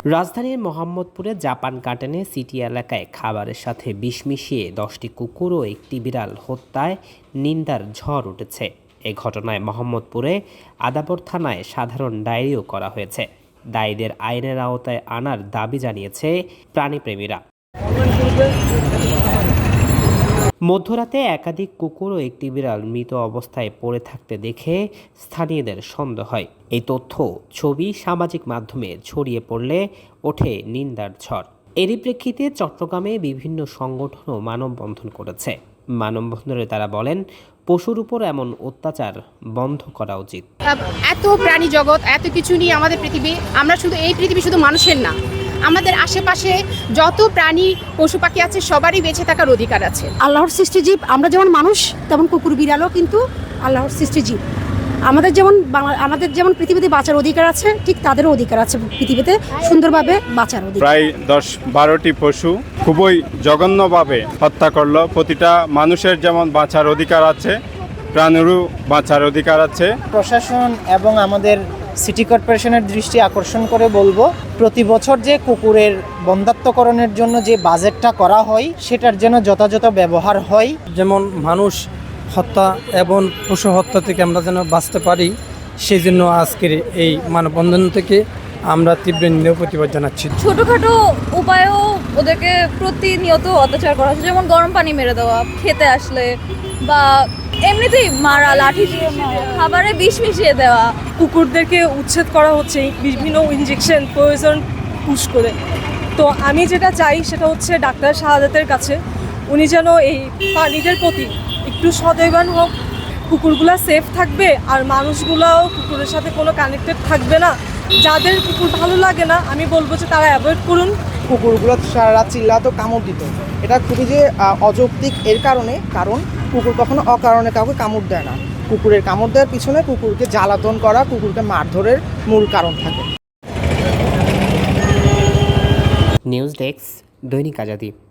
রাজধানীর মোহাম্মদপুরে জাপান গার্ডেনে সিটি এলাকায় খাবারের সাথে বিষ মিশিয়ে 10টি কুকুর ও একটি বিড়াল হত্যায় নিন্দার ঝড় উঠেছে। এ ঘটনায় মোহাম্মদপুরে আদাবর থানায় সাধারণ ডায়েরিও করা হয়েছে। দায়ীদের আইনের আওতায় আনার দাবি জানিয়েছে প্রাণীপ্রেমীরা। মধ্যরাতে একাধিক কুকুর ও একটি বিড়াল মৃত অবস্থায় পড়ে থাকতে দেখে স্থানীয়দের সন্দেহ হয়। এই তথ্য ছবি সামাজিক মাধ্যমে ছড়িয়ে পড়লে ওঠে নিন্দার ঝড়। এরই প্রেক্ষিতে চট্টগ্রামে বিভিন্ন সংগঠনও মানববন্ধন করেছে। মানববন্ধনে তারা বলেন, পশুর উপর এমন অত্যাচার বন্ধ করা উচিত। এত প্রাণী জগৎ, এত কিছু নিয়ে আমাদের পৃথিবী। আমরা শুধু এই পৃথিবী শুধু মানুষের না, আমাদের আশেপাশে যত প্রাণী পশু পাখি আছে সবারই বেঁচে থাকার অধিকার আছে। আল্লাহর সৃষ্টি জীব, আমরা যেমন মানুষ তেমন কুকুর বিড়ালও কিন্তু আল্লাহর সৃষ্টি জীব। আমাদের যেমন পৃথিবীতে বাঁচার অধিকার আছে, ঠিক তাদেরও অধিকার আছে পৃথিবীতে সুন্দরভাবে বাঁচার অধিকার। প্রায় 10-12টি পশু খুবই জঘন্যভাবে হত্যা করলো। প্রতিটা মানুষের যেমন বাঁচার অধিকার আছে, প্রাণীরও বাঁচার অধিকার আছে। প্রশাসন এবং আমাদের সিটি কর্পোরেশনের দৃষ্টি আকর্ষণ করে বলবো, প্রতি বছর যে কুকুরের বন্ধ্যাত্বকরণের জন্য যে বাজেটটা করা হয় সেটার জন্য যথাযথ ব্যবহার হয়। যেমন মানুষ হত্যা এবং পশু হত্যা থেকে আমরা যেন বাঁচতে পারি, সেই জন্য আজকের এই মানববন্ধন থেকে আমরা তীব্র নিন্দা প্রতিবাদ জানাচ্ছি। ছোটোখাটো উপায়েও ওদেরকে প্রতিনিয়ত অত্যাচার করা হচ্ছে, যেমন গরম পানি মেরে দেওয়া, খেতে আসলে বা এমনিতেই মারা, লাঠি দিয়ে মারা, খাবারে বিষ মিশিয়ে দেওয়া। কুকুরদেরকে উচ্ছেদ করা হচ্ছে বিভিন্ন ইনজেকশন পয়জন পুশ করে। তো আমি যেটা চাই সেটা হচ্ছে ডাক্তার শাহাদাতের কাছে উনি যেন এই প্রাণীদের প্রতি একটু সদয়বান হোক। কুকুরগুলো সেফ থাকবে আর মানুষগুলোও কুকুরের সাথে কোনো কানেক্টেড থাকবে না। যাদের কুকুর ভালো লাগে না আমি বলবো যে তারা অ্যাভয়েড করুন। কুকুরগুলো সারা রাত চিল্লাতো, কামড় দিত। এটা খুবই যে অযৌক্তিক এর কারণে, কারণ কুকুর কখনো অকারণে কাউকে কামড় দেয় না। কুকুরের কামড় দেওয়ার পিছনে কুকুরকে জ্বালাতন করা, কুকুরকে মারধরের মূল কারণ থাকে। নিউজ ডেস্ক, দৈনিক আজাদী।